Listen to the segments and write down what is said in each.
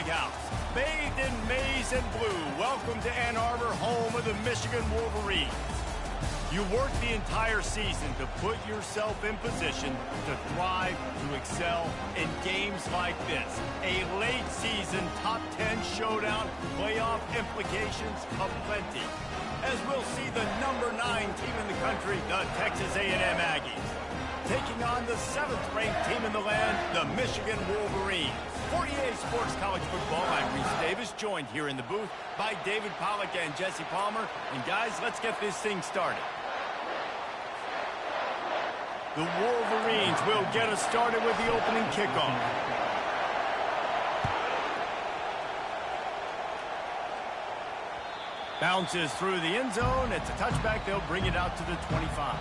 Big House. Bathed in maize and blue, welcome to Ann Arbor, home of the Michigan Wolverines. You work the entire season to put yourself in position to thrive, to excel in games like this. A late season top 10 showdown, playoff implications aplenty. As we'll see the number 9 team in the country, the Texas A&M Aggies, taking on the 7th-ranked team in the land, the Michigan Wolverines. For EA Sports College Football, I'm Reese Davis, joined here in the booth by David Pollack and Jesse Palmer. And guys, let's get this thing started. The Wolverines will get us started with the opening kickoff. Bounces through the end zone. It's a touchback. They'll bring it out to the 25.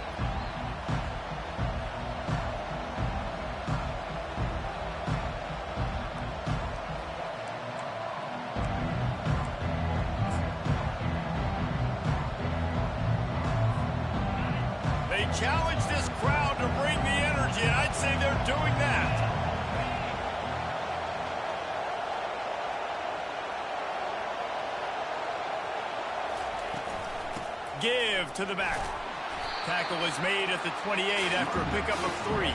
Challenge this crowd to bring the energy, and I'd say they're doing that. Give to the back. Tackle is made at the 28 after a pickup of 3.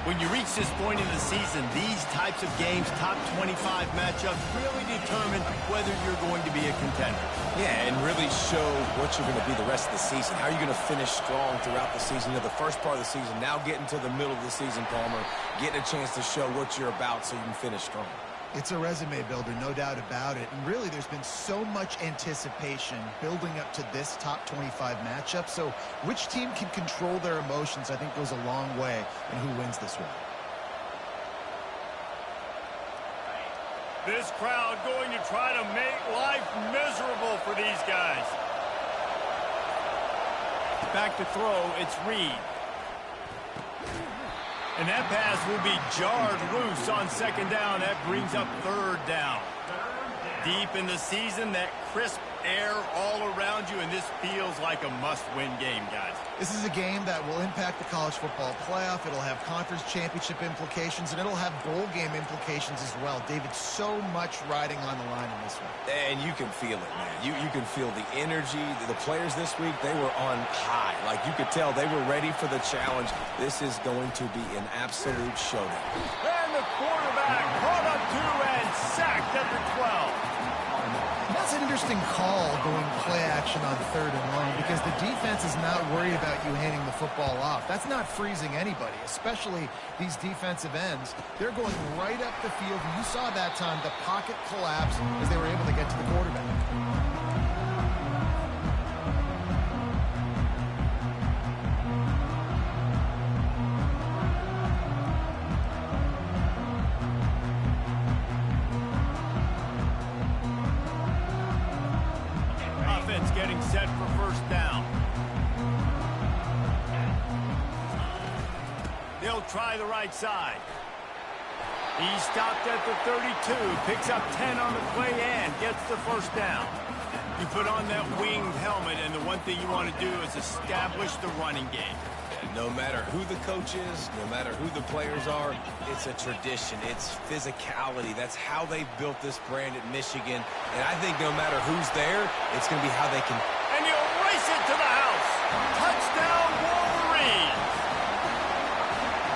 When you reach this point in the season, these types of games, top 25 matchups, really determine whether you're going to be a contender. Yeah, and really show what you're going to be the rest of the season. How are you going to finish strong throughout the season? The first part of the season, now getting to the middle of the season, Palmer, getting a chance to show what you're about so you can finish strong. It's a resume builder, no doubt about it. And really, there's been so much anticipation building up to this top 25 matchup. So which team can control their emotions, I think, goes a long way in who wins this one. This crowd going to try to make life miserable for these guys. Back to throw, it's Reed. And that pass will be jarred loose on 2nd down. That brings up 3rd down. Deep in the season, that crisp air all around you, and this feels like a must-win game, guys. This is a game that will impact the college football playoff. It'll have conference championship implications, and it'll have bowl game implications as well. David, so much riding on the line in this one. And you can feel it, man. You can feel the energy. The players this week, they were on high. Like, you could tell they were ready for the challenge. This is going to be an absolute showdown. And the quarterback caught up 2 and sacked at the 12. That's an interesting call going play action on 3rd and long because the defense is not worried about you handing the football off. That's not freezing anybody, especially these defensive ends. They're going right up the field. And you saw that time the pocket collapse as they were able to get to the quarterback. Getting set for 1st down. They'll try the right side. He stopped at the 32, picks up 10 on the play and gets the 1st down. You put on that winged helmet, and the one thing you want to do is establish the running game. No matter who the coach is, no matter who the players are, it's a tradition. It's physicality. That's how they built this brand at Michigan. And I think no matter who's there, it's going to be how they can. And he'll race it to the house. Touchdown, Wolverines.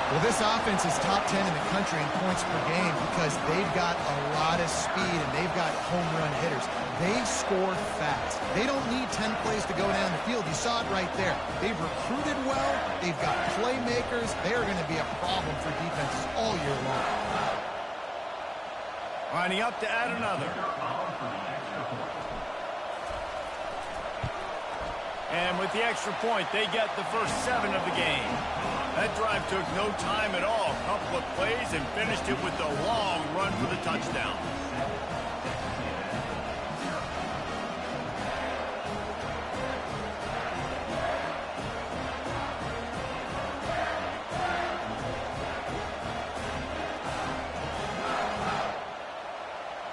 Well, this offense is top 10 in the country in points per game because they've got a lot of speed and they've got home run hitters. They score fast. They don't need 10 plays to go down the field. You saw it right there. They've recruited well. They've got playmakers. They are going to be a problem for defenses all year long. Lining up to add another. And with the extra point, they get the first 7 of the game. That drive took no time at all. A couple of plays and finished it with a long run for the touchdown.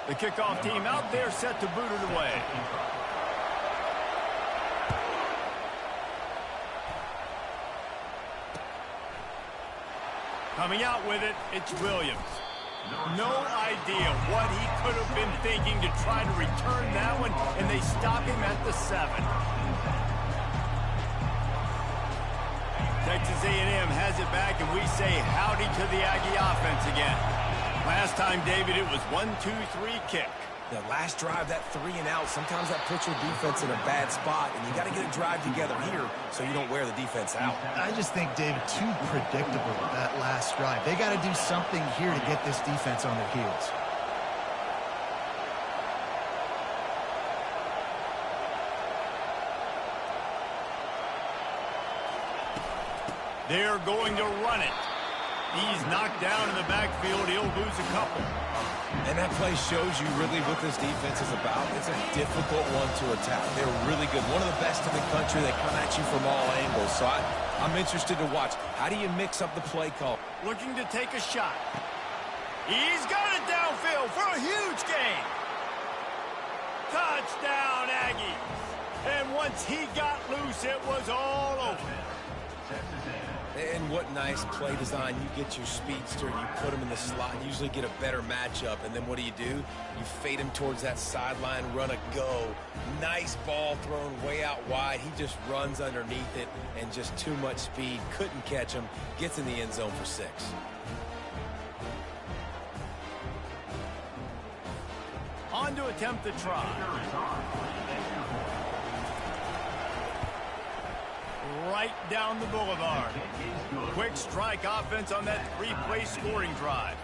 The kickoff team out there set to boot it away. Coming out with it, it's Williams. No idea what he could have been thinking to try to return that one, and they stop him at the 7. Texas A&M has it back, and we say howdy to the Aggie offense again. Last time, David, it was 1-2-3 kick. The last drive, that 3 and out, sometimes that puts your defense in a bad spot, and you got to get a drive together here so you don't wear the defense out. I just think, David, too predictable that last drive. They got to do something here to get this defense on their heels. They're going to run it. He's knocked down in the backfield. He'll lose a couple. And that play shows you really what this defense is about. It's a difficult one to attack. They're really good. One of the best in the country. They come at you from all angles. So I'm interested to watch. How do you mix up the play call? Looking to take a shot. He's got it downfield for a huge gain. Touchdown, Aggies. And once he got loose, it was all over. And what nice play design. You get your speedster, you put him in the slot, usually get a better matchup, and then what do? You fade him towards that sideline, run a go. Nice ball thrown way out wide. He just runs underneath it, and just too much speed. Couldn't catch him. Gets in the end zone for 6. On to attempt the try. Right down the boulevard. Quick strike offense on that 3-play scoring drive.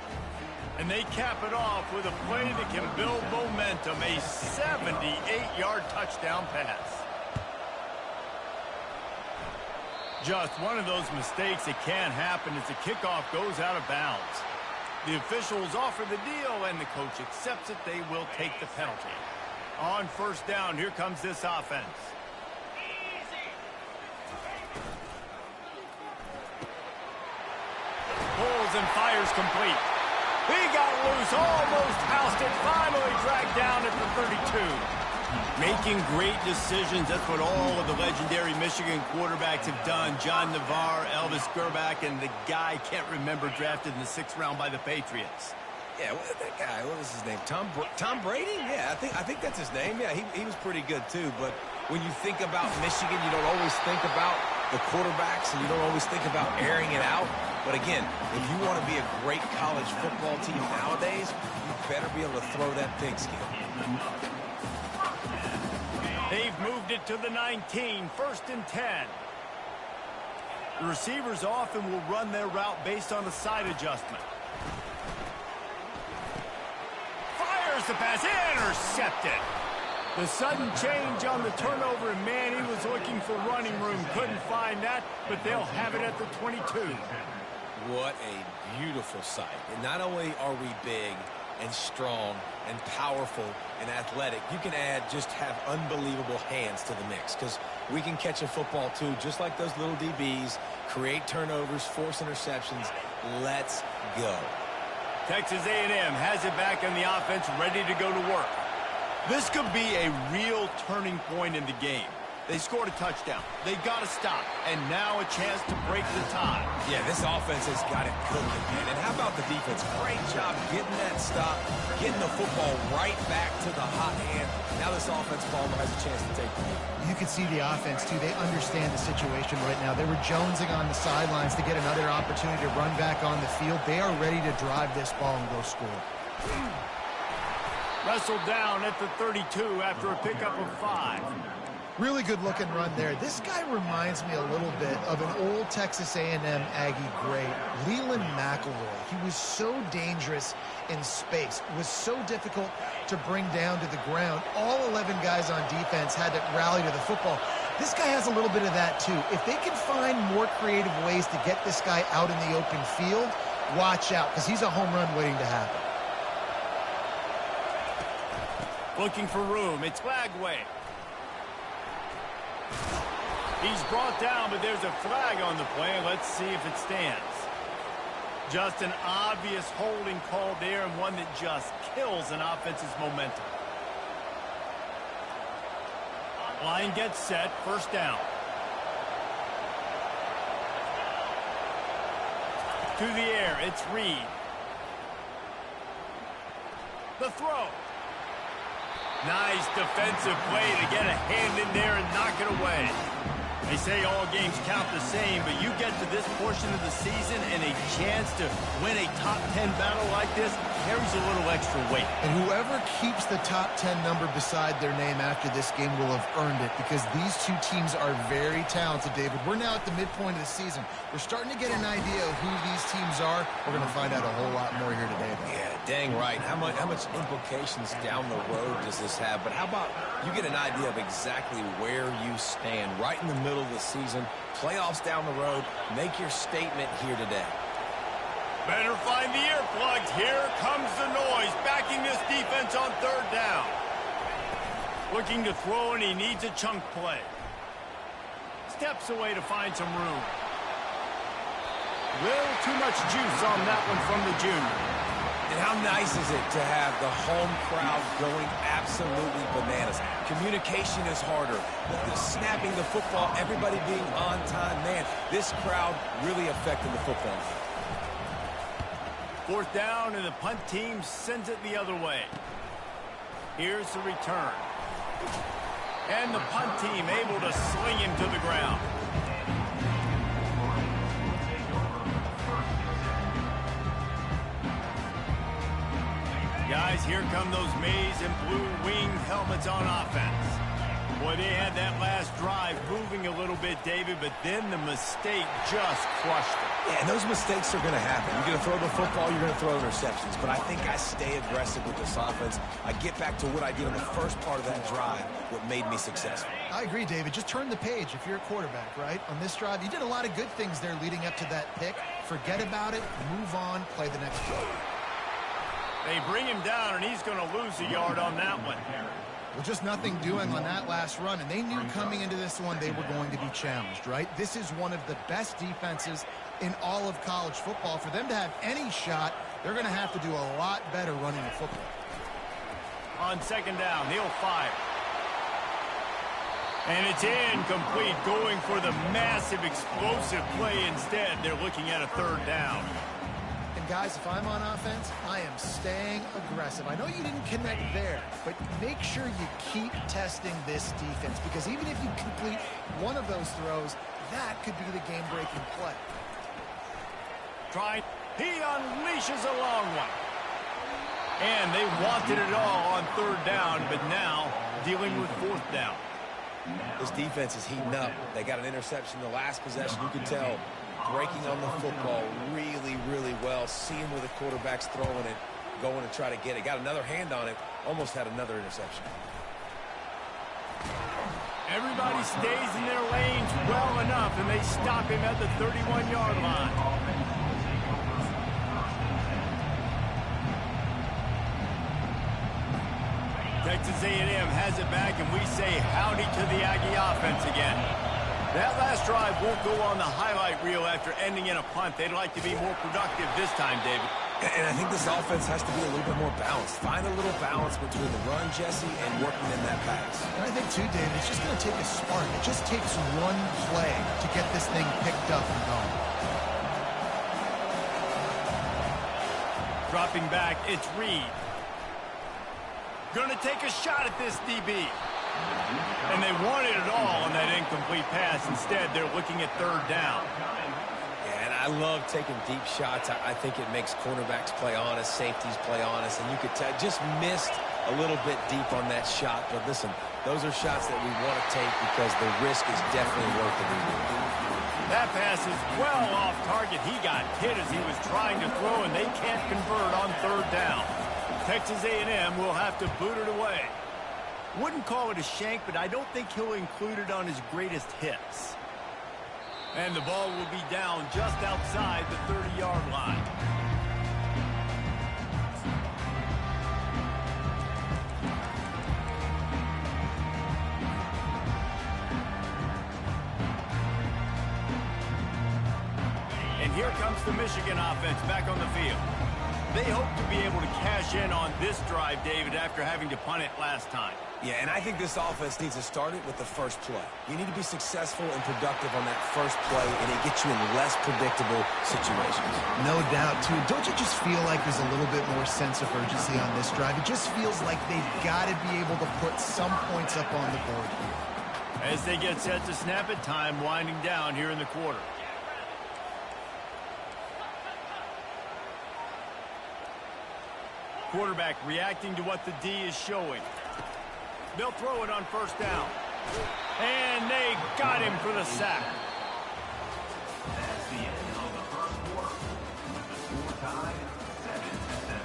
And they cap it off with a play that can build momentum, a 78-yard touchdown pass. Just one of those mistakes that can happen as the kickoff goes out of bounds. The officials offer the deal, and the coach accepts it. They will take the penalty. On first down, here comes this offense. Pulls and fires complete. He got loose, almost housed it, finally dragged down at the 32. Making great decisions, that's what all of the legendary Michigan quarterbacks have done. John Navarre, Elvis Gerbach, and the guy, can't remember, drafted in the 6th round by the Patriots. Yeah, that guy, what was his name? Tom Brady? Yeah, I think that's his name. Yeah, he was pretty good too. But when you think about Michigan, you don't always think about the quarterbacks, and you don't always think about airing it out. But again, if you want to be a great college football team nowadays, you better be able to throw that pigskin. They've moved it to the 19, 1st and 10. The receivers often will run their route based on a side adjustment. Fires the pass, intercepted. The sudden change on the turnover, and man, he was looking for running room. Couldn't find that, but they'll have it at the 22. What a beautiful sight. And not only are we big and strong and powerful and athletic, you can have unbelievable hands to the mix, because we can catch a football too, just like those little DBs, create turnovers, force interceptions. Let's go. Texas A&M has it back on the offense, ready to go to work. This could be a real turning point in the game. They scored a touchdown. They got to stop. And now a chance to break the tie. Yeah, this offense has got it cooking, man. And how about the defense? Great job getting that stop, getting the football right back to the hot hand. Now this offense, Palmer, has a chance to take the lead. You can see the offense, too. They understand the situation right now. They were jonesing on the sidelines to get another opportunity to run back on the field. They are ready to drive this ball and go score. Wrestled down at the 32 after a pickup of 5. Really good looking run there. This guy reminds me a little bit of an old Texas A&M Aggie great, Leland McElroy. He was so dangerous in space, was so difficult to bring down to the ground. All 11 guys on defense had to rally to the football. This guy has a little bit of that too. If they can find more creative ways to get this guy out in the open field, watch out, because he's a home run waiting to happen. Looking for room. It's Flagway. He's brought down, but there's a flag on the play. Let's see if it stands. Just an obvious holding call there, and one that just kills an offense's momentum. Line gets set, 1st down. To the air, it's Reed. The throw. Nice defensive play to get a hand in there and knock it away. They say all games count the same, but you get to this portion of the season and a chance to win a top 10 battle like this carries a little extra weight. And whoever keeps the top 10 number beside their name after this game will have earned it, because these two teams are very talented, David. We're now at the midpoint of the season. We're starting to get an idea of who these teams are. We're going to find out a whole lot more here today, though. Yeah, dang right. How much implications down the road does this have? But how about you get an idea of exactly where you stand right in the middle of the season, playoffs down the road, make your statement here today. Better find the earplugs. Here comes the noise, backing this defense on third down. Looking to throw, and he needs a chunk play. Steps away to find some room. Little too much juice on that one from the junior. And how nice is it to have the home crowd going absolutely bananas? Communication is harder. The snapping the football, everybody being on time. Man, this crowd really affected the football game. Fourth down, and the punt team sends it the other way. Here's the return. And the punt team able to sling him to the ground. Guys, here come those maize and blue winged helmets on offense. Boy, they had that last drive moving a little bit, David, but then the mistake just crushed it. Yeah, and those mistakes are going to happen. You're going to throw the football, you're going to throw interceptions. But I think I stay aggressive with this offense. I get back to what I did in the first part of that drive, what made me successful. I agree, David. Just turn the page if you're a quarterback, right? On this drive, you did a lot of good things there leading up to that pick. Forget about it, move on, play the next play. They bring him down, and he's going to lose a yard on that one. Well, just nothing doing on that last run, and they knew coming into this one they were going to be challenged, right? This is one of the best defenses in all of college football. For them to have any shot, they're going to have to do a lot better running the football. On second down, he'll fire. And it's incomplete, going for the massive explosive play instead. They're looking at a third down. And guys, if I'm on offense, I am staying aggressive. I know you didn't connect there, but make sure you keep testing this defense, because even if you complete one of those throws, that could be the game-breaking play. He unleashes a long one. And they wanted it all on third down, but now dealing with fourth down. This defense is heating up. They got an interception the last possession. You can tell breaking on the football really, really well. Seeing where the quarterback's throwing it, going to try to get it. Got another hand on it. Almost had another interception. Everybody stays in their lanes well enough, and they stop him at the 31-yard line. Texas A&M has it back, and we say howdy to the Aggie offense again. That last drive won't go on the highlight reel after ending in a punt. They'd like to be more productive this time, David. And I think this offense has to be a little bit more balanced. Find a little balance between the run, Jesse, and working in that pass. And I think, too, David, it's just going to take a spark. It just takes one play to get this thing picked up and going. Dropping back, it's Reed. Going to take a shot at this DB. And they wanted it all on that incomplete pass. Instead, they're looking at third down. Yeah, and I love taking deep shots. I think it makes cornerbacks play honest, safeties play honest. And you could tell, just missed a little bit deep on that shot. But listen, those are shots that we want to take because the risk is definitely worth the reward. That pass is well off target. He got hit as he was trying to throw, and they can't convert on third down. Texas A&M will have to boot it away. Wouldn't call it a shank, but I don't think he'll include it on his greatest hits. And the ball will be down just outside the 30-yard line. And here comes the Michigan offense back on the field. They hope to be able to cash in on this drive, David, after having to punt it last time. Yeah, and I think this offense needs to start it with the first play. You need to be successful and productive on that first play, and it gets you in less predictable situations. No doubt, too. Don't you just feel like there's a little bit more sense of urgency on this drive? It just feels like they've got to be able to put some points up on the board here. As they get set to snap it, time winding down here in the quarter. Quarterback reacting to what the D is showing. They'll throw it on first down. And they got him for the sack. That's the end of the first quarter. The score tied 7-7.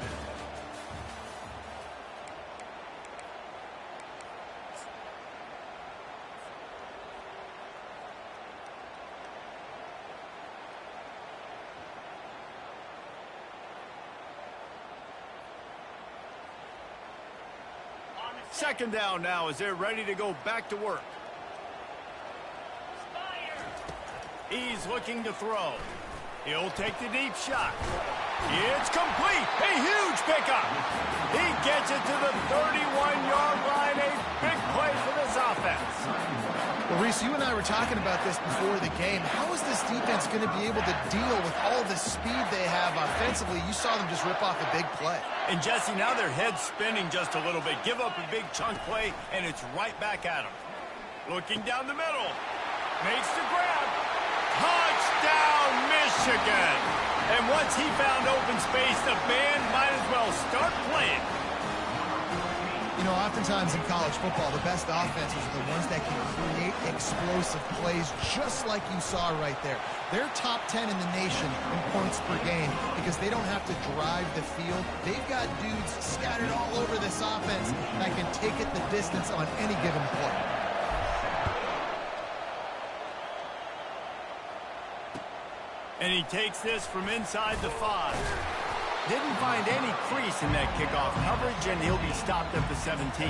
Second down now as they're ready to go back to work. He's looking to throw. He'll take the deep shot. It's complete. A huge pickup. He gets it to the 31-yard line. A big play for this offense. Well, Reese, you and I were talking about this before the game. How is this defense going to be able to deal with all the speed they have offensively? You saw them just rip off a big play. And, Jesse, now their head's spinning just a little bit. Give up a big chunk play, and it's right back at them. Looking down the middle. Makes the grab. Touchdown, Michigan! And once he found open space, the band might as well start playing. You know, oftentimes in college football, the best offenses are the ones that can create explosive plays, just like you saw right there. They're top 10 in the nation in points per game because they don't have to drive the field. They've got dudes scattered all over this offense that can take it the distance on any given play. And he takes this from inside the 5. Didn't find any crease in that kickoff coverage, and he'll be stopped at the 17.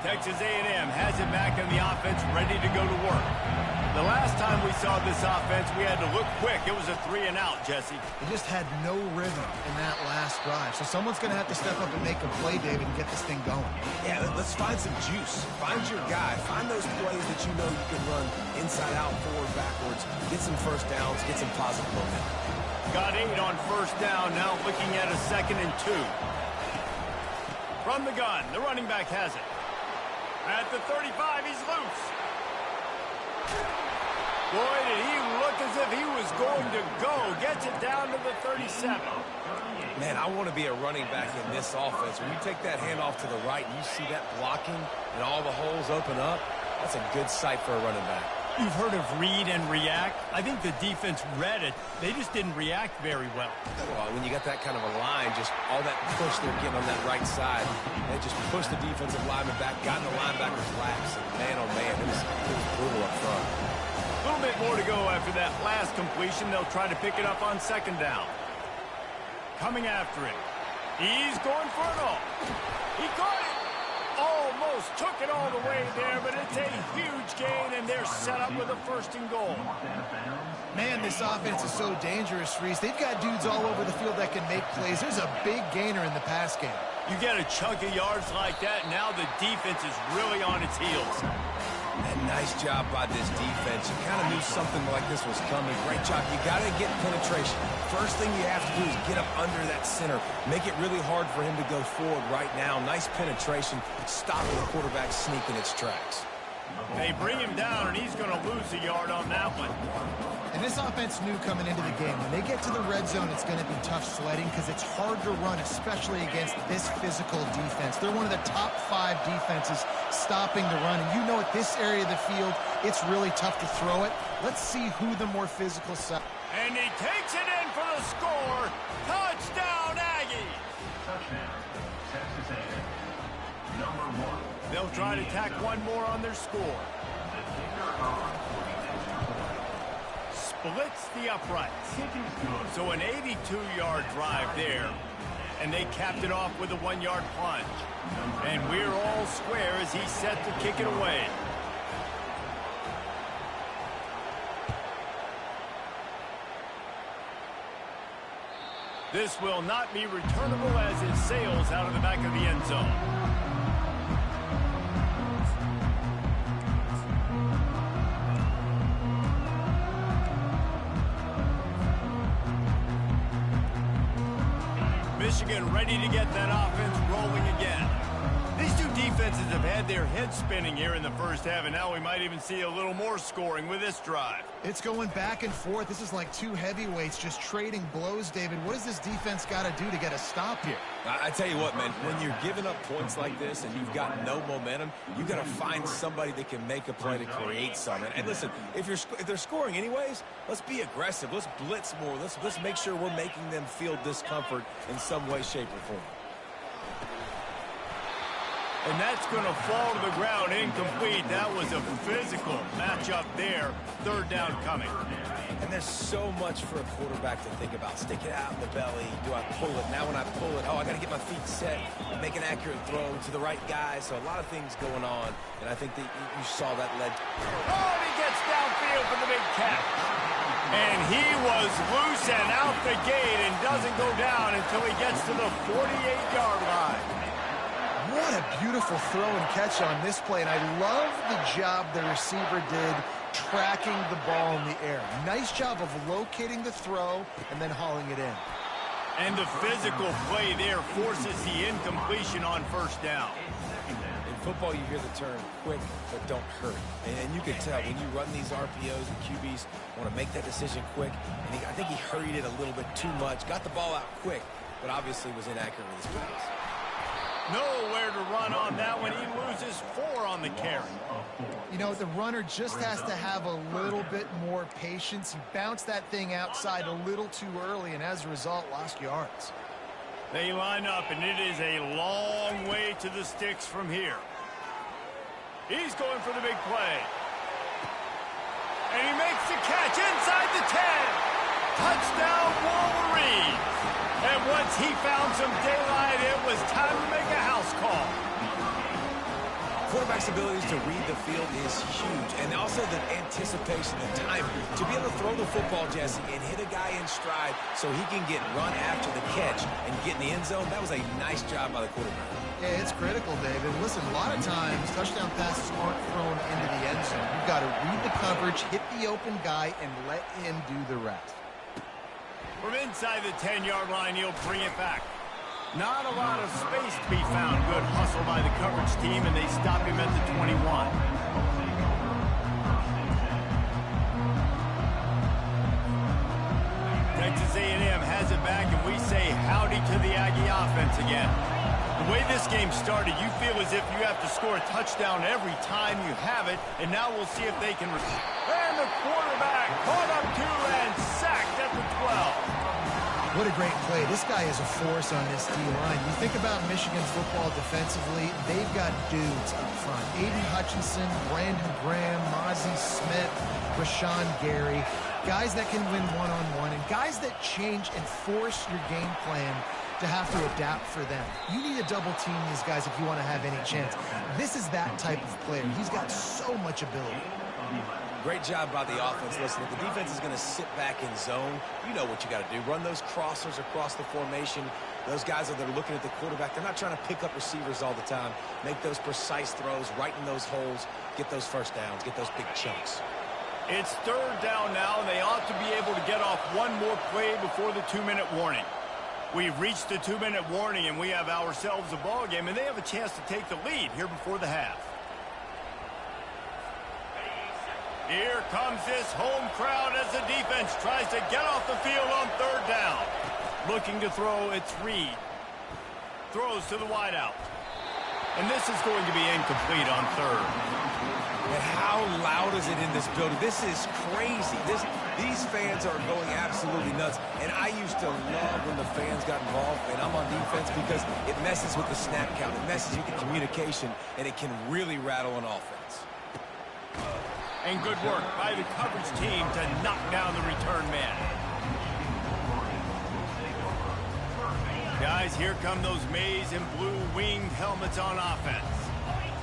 Texas A&M has it back in the offense, ready to go to work. The last time we saw this offense, we had to look quick. It was a 3-and-out, Jesse. They just had no rhythm in that last drive. So someone's going to have to step up and make a play, David, and get this thing going. Yeah, let's find some juice. Find your guy. Find those plays that you know you can run inside out, forward, backwards. Get some first downs. Get some positive momentum. Got 8 on first down. Now looking at a 2nd and 2. From the gun, the running back has it. At the 35, he's loose. Boy, did he look as if he was going to go. Gets it down to the 37. Man, I want to be a running back in this offense. When you take that handoff to the right and you see that blocking and all the holes open up, that's a good sight for a running back. You've heard of read and react. I think the defense read it. They just didn't react very well. Well, when you got that kind of a line, just all that push they're getting on that right side, they just pushed the defensive lineman back, got in the linebacker's laps, and man, oh man, it was brutal up front. A little bit more to go after that last completion. They'll try to pick it up on 2nd down. Coming after it. He's going for it all. He caught it. Almost took it all the way there, but it's a huge gain, and they're set up with a 1st and goal. Man, this offense is so dangerous, Reese. They've got dudes all over the field that can make plays. There's a big gainer in the pass game. You get a chunk of yards like that, now the defense is really on its heels. And nice job by this defense. You kind of knew something like this was coming. Great job. You got to get penetration. First thing you have to do is get up under that center. Make it really hard for him to go forward right now. Nice penetration, stopping the quarterback sneaking its tracks. They bring him down, and he's going to lose a yard on that one. And this offense knew coming into the game, when they get to the red zone, it's going to be tough sledding because it's hard to run, especially against this physical defense. They're one of the top 5 defenses stopping the run. And you know at this area of the field, it's really tough to throw it. Let's see who the more physical side. And he takes it in for the score. Touchdown, Aggie. Touchdown, Texas A&M. Number 1. They'll try to tack one more on their score. Splits the uprights. So an 82-yard drive there. And they capped it off with a 1-yard plunge. And we're all square as he's set to kick it away. This will not be returnable as it sails out of the back of the end zone. Michigan ready to get that offense rolling again. These two defenses have had their heads spinning here in the first half, and now we might even see a little more scoring with this drive. It's going back and forth. This is like two heavyweights just trading blows, David. What does this defense got to do to get a stop here? I tell you what, man, when you're giving up points like this and you've got no momentum, you got to find somebody that can make a play to create something. And listen, if they're scoring anyways, let's be aggressive. Let's blitz more. Let's make sure we're making them feel discomfort in some way, shape, or form. And that's going to fall to the ground incomplete. That was a physical matchup there. Third down coming. And there's so much for a quarterback to think about. Stick it out in the belly. Do I pull it? Now when I pull it, I got to get my feet set, make an accurate throw to the right guy. So a lot of things going on. And I think that you saw that led. Oh, and he gets downfield for the big catch. And he was loose and out the gate and doesn't go down until he gets to the 48-yard line. What a beautiful throw and catch on this play, and I love the job the receiver did tracking the ball in the air. Nice job of locating the throw and then hauling it in. And the physical play there forces the incompletion on first down. In football, you hear the term quick, but don't hurry. And you can tell when you run these RPOs, the QBs want to make that decision quick. And I think he hurried it a little bit too much, got the ball out quick, but obviously was inaccurate with his pass. Nowhere to run on that one. He loses 4 on the carry. You know, the runner just has to have a little bit more patience. He bounced that thing outside a little too early, and as a result, lost yards. They line up, and it is a long way to the sticks from here. He's going for the big play. And he makes the catch inside the 10. Touchdown, Wolverines. And once he found some daylight, it was time to make a house call. Quarterback's abilities to read the field is huge, and also the anticipation, the timing. To be able to throw the football, Jesse, and hit a guy in stride so he can get run after the catch and get in the end zone, that was a nice job by the quarterback. Yeah, it's critical, David. Listen, a lot of times, touchdown passes aren't thrown into the end zone. You've got to read the coverage, hit the open guy, and let him do the rest. From inside the 10-yard line, he'll bring it back. Not a lot of space to be found. Good hustle by the coverage team, and they stop him at the 21. Texas A&M has it back, and we say howdy to the Aggie offense again. The way this game started, you feel as if you have to score a touchdown every time you have it, and now we'll see if they can. And the quarterback caught up to and sacked at the 12. What a great play. This guy is a force on this D-line. You think about Michigan football defensively, they've got dudes up front. Aiden Hutchinson, Brandon Graham, Mozzie Smith, Rashawn Gary. Guys that can win one-on-one and guys that change and force your game plan to have to adapt for them. You need to double team these guys if you want to have any chance. This is that type of player. He's got so much ability. Great job by the offense. Listen, if the defense is going to sit back in zone, you know what you got to do. Run those crossers across the formation. Those guys that are looking at the quarterback, they're not trying to pick up receivers all the time. Make those precise throws, right in those holes, get those first downs, get those big chunks. It's third down now, and they ought to be able to get off one more play before the 2-minute warning. We've reached the 2-minute warning, and we have ourselves a ball game, and they have a chance to take the lead here before the half. Here comes this home crowd as the defense tries to get off the field on third down. Looking to throw, it's Reed. Throws to the wideout. And this is going to be incomplete on third. And how loud is it in this building? This is crazy. These fans are going absolutely nuts. And I used to love when the fans got involved, and I'm on defense because it messes with the snap count. It messes with the communication, and it can really rattle an offense. And good work by the coverage team to knock down the return man. Guys, here come those maize and blue winged helmets on offense.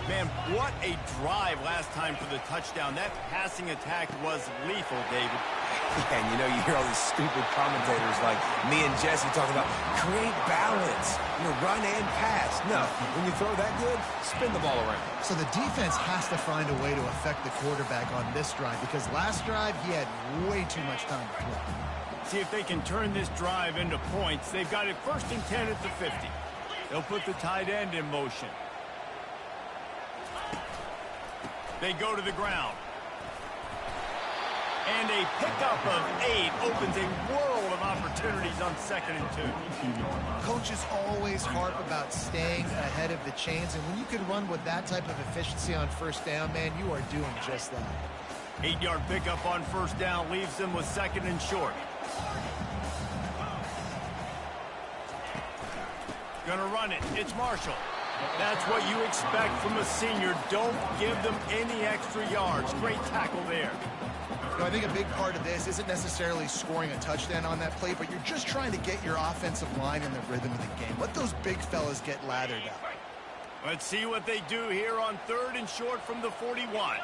Man, what a drive last time for the touchdown. That passing attack was lethal, David. And you know, you hear all these stupid commentators like me and Jesse talking about create balance, run and pass. No, when you throw that good, spin the ball around. So the defense has to find a way to affect the quarterback on this drive because last drive he had way too much time to throw. See if they can turn this drive into points. They've got it 1st and 10 at the 50. They'll put the tight end in motion. They go to the ground. And a pickup of 8 opens a world of opportunities on 2nd and 2. Coaches always harp about staying ahead of the chains, and when you can run with that type of efficiency on 1st down, man, you are doing just that. 8-yard pickup on 1st down leaves them with 2nd and short. Gonna run it. It's Marshall. That's what you expect from a senior. Don't give them any extra yards. Great tackle there. I think a big part of this isn't necessarily scoring a touchdown on that play, but you're just trying to get your offensive line in the rhythm of the game. Let those big fellas get lathered up. Let's see what they do here on 3rd and short from the 41.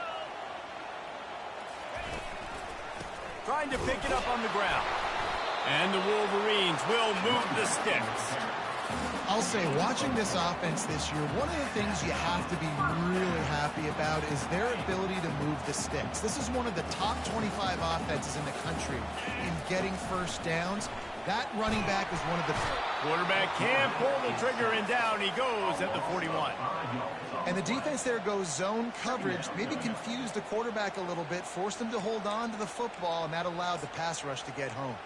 Trying to pick it up on the ground. And the Wolverines will move the sticks. I'll say, watching this offense this year, one of the things you have to be really happy about is their ability to move the sticks. This is one of the top 25 offenses in the country in getting 1st downs. That running back is one of the... Quarterback can't pull the trigger, and down he goes at the 41. And the defense there goes zone coverage, maybe confused the quarterback a little bit, forced him to hold on to the football, and that allowed the pass rush to get home.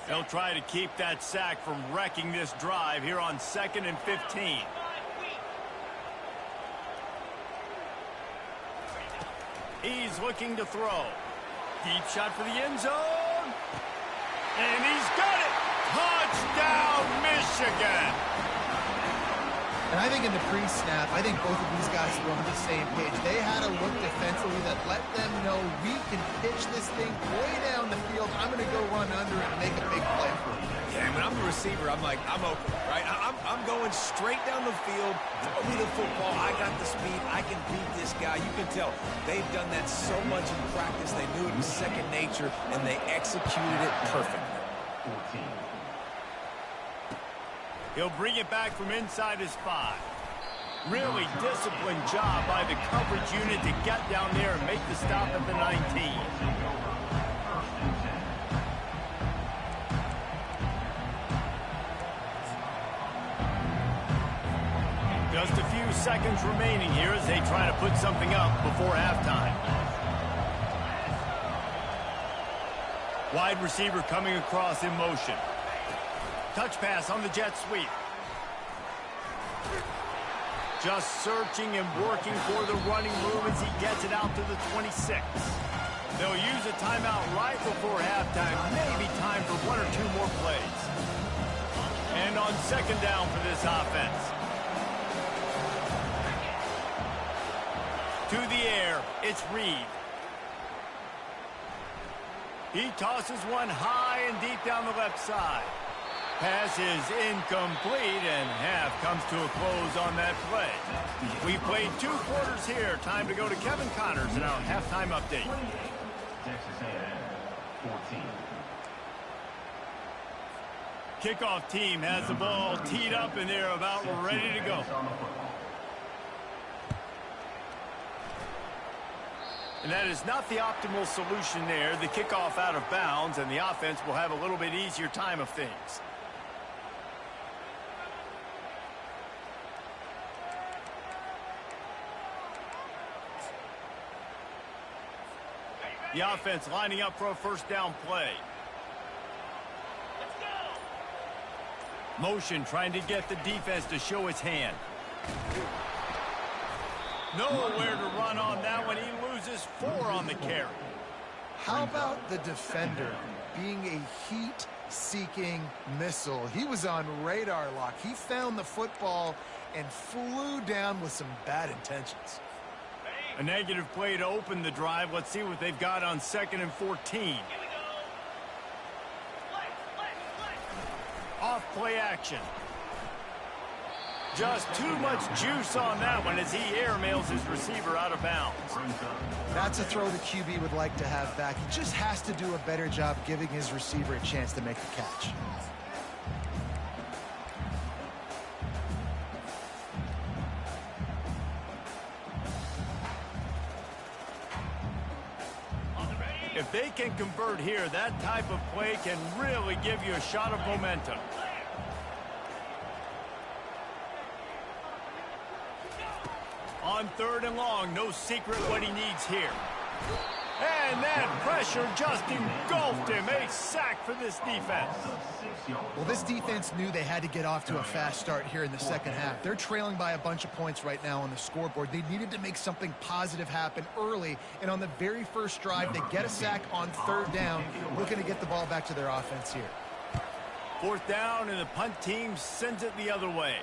They'll try to keep that sack from wrecking this drive here on 2nd and 15. He's looking to throw. Deep shot for the end zone. And he's got it. Touchdown, Michigan. And I think in the pre-snap, I think both of these guys were on the same page. They had a look defensively that let them know we can pitch this thing way down the field. I'm going to go run under it and make a big play for it. Yeah, when I'm the receiver, I'm like, I'm open, right? I'm going straight down the field. Throw me the football. I got the speed. I can beat this guy. You can tell they've done that so much in practice. They knew it was second nature, and they executed it perfectly. He'll bring it back from inside his 5. Really disciplined job by the coverage unit to get down there and make the stop at the 19. Just a few seconds remaining here as they try to put something up before halftime. Wide receiver coming across in motion. Touch pass on the jet sweep. Just searching and working for the running move as he gets it out to the 26. They'll use a timeout right before halftime. Maybe time for 1 or 2 more plays. And on 2nd down for this offense. To the air, it's Reed. He tosses one high and deep down the left side. Pass is incomplete, and half comes to a close on that play. We played 2 quarters here. Time to go to Kevin Connors in our halftime update. Texas A&M, 14. Kickoff team has the ball teed up, and they're about ready to go. And that is not the optimal solution there. The kickoff out of bounds, and the offense will have a little bit easier time of things. The offense lining up for a 1st down play. Motion trying to get the defense to show its hand. Nowhere to run on that one. He loses 4 on the carry. How about the defender being a heat-seeking missile? He was on radar lock. He found the football and flew down with some bad intentions. A negative play to open the drive. Let's see what they've got on 2nd and 14. Off play action. Just too much juice on that one as he airmails his receiver out of bounds. That's a throw the QB would like to have back. He just has to do a better job giving his receiver a chance to make the catch. If they can convert here, that type of play can really give you a shot of momentum. On 3rd and long, no secret what he needs here. And that pressure just engulfed him. A sack for this defense. Well, this defense knew they had to get off to a fast start here in the second half. They're trailing by a bunch of points right now on the scoreboard. They needed to make something positive happen early, and on the very first drive, they get a sack on 3rd down, looking to get the ball back to their offense here. 4th down, and the punt team sends it the other way.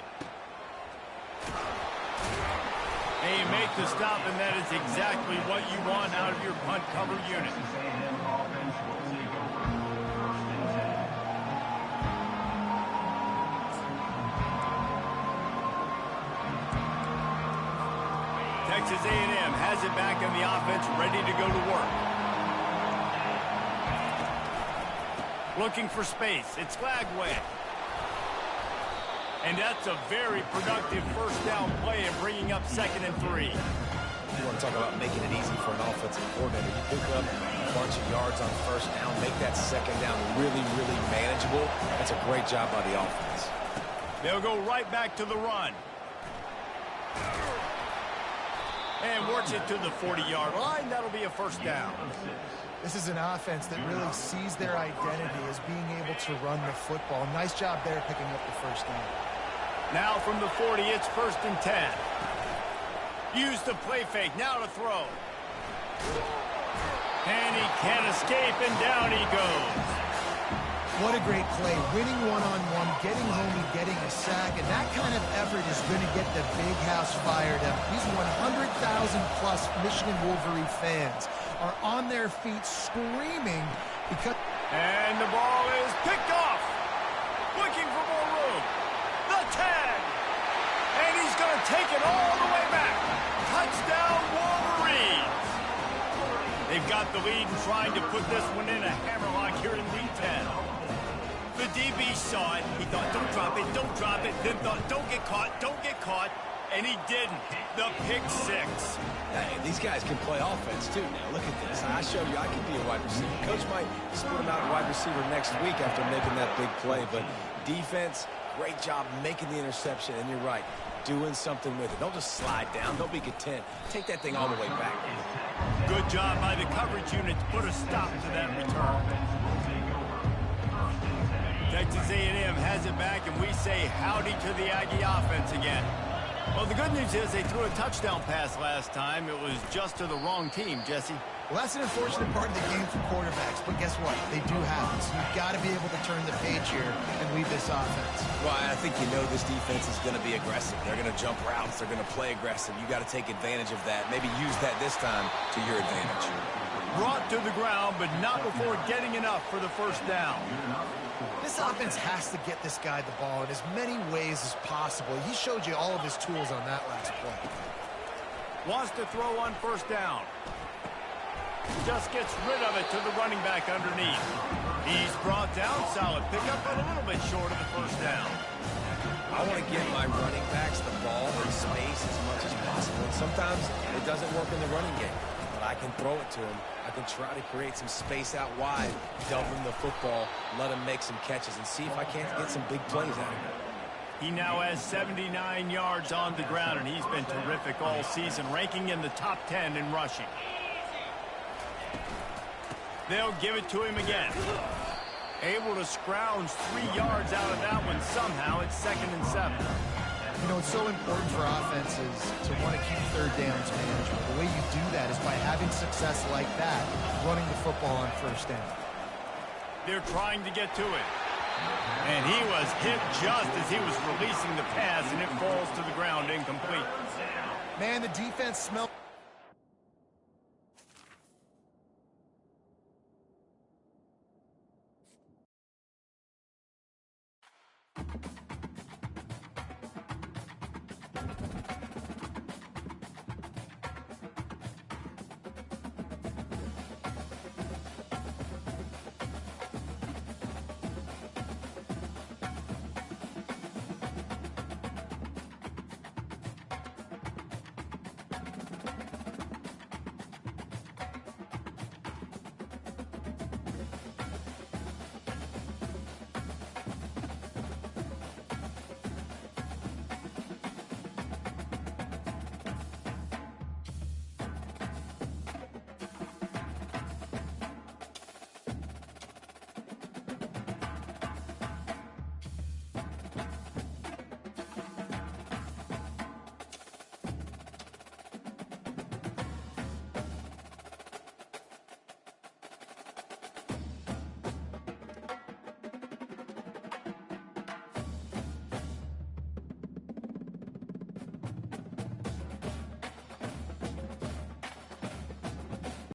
And you make the stop, and that is exactly what you want out of your punt cover unit. Texas A&M has it back in the offense, ready to go to work. Looking for space. It's Flagway. And that's a very productive first down play and bringing up 2nd and 3. You want to talk about making it easy for an offensive coordinator. You pick up a bunch of yards on 1st down, make that 2nd down really, really manageable. That's a great job by the offense. They'll go right back to the run. And works it to the 40-yard line. That'll be a 1st down. This is an offense that really sees their identity as being able to run the football. Nice job there picking up the 1st down. Now from the 40, it's 1st and 10. Use the play fake. Now to throw. And he can't escape, and down he goes. What a great play. Winning one-on-one, getting home and getting a sack, and that kind of effort is going to get the big house fired up. These 100,000-plus Michigan Wolverine fans are on their feet screaming because... And the ball is picked off. Looking for more room. The 10. And he's going to take it all the way back. Touchdown, Wolverines. They've got the lead and trying to put this one in a hammerlock here in lead 10. The DB saw it. He thought, don't drop it, don't drop it. Then thought, don't get caught, don't get caught. And he didn't. The pick 6. Hey, these guys can play offense, too. Now, look at this. I showed you I can be a wide receiver. Coach might split him out a wide receiver next week after making that big play. But defense, great job making the interception. And you're right, doing something with it. Don't just slide down. Don't be content. Take that thing all the way back. Good job by the coverage unit to put a stop to that return. Texas A&M has it back, and we say howdy to the Aggie offense again. Well, the good news is they threw a touchdown pass last time. It was just to the wrong team, Jesse. Well, that's an unfortunate part of the game for quarterbacks, but guess what? They do happen. So you've got to be able to turn the page here and lead this offense. Well, I think you know this defense is going to be aggressive. They're going to jump routes. They're going to play aggressive. You got to take advantage of that. Maybe use that this time to your advantage. Brought to the ground, but not before getting enough for the 1st down. This offense has to get this guy the ball in as many ways as possible. He showed you all of his tools on that last play. Wants to throw on 1st down. Just gets rid of it to the running back underneath. He's brought down. Solid pickup, but a little bit short of the 1st down. I want to get my running backs the ball in space as much as possible. And sometimes it doesn't work in the running game. But I can throw it to him. I can try to create some space out wide, dump him the football, let him make some catches, and see if I can't get some big plays out of him. He now has 79 yards on the ground, and he's been terrific all season, ranking in the top 10 in rushing. They'll give it to him again. Able to scrounge 3 yards out of that one somehow. It's 2nd and 7. You know, it's so important for offenses to want to keep 3rd downs manageable. The way you do that is by having success like that, running the football on 1st down. They're trying to get to it. And he was hit just as he was releasing the pass, and it falls to the ground incomplete. Man, the defense smelled...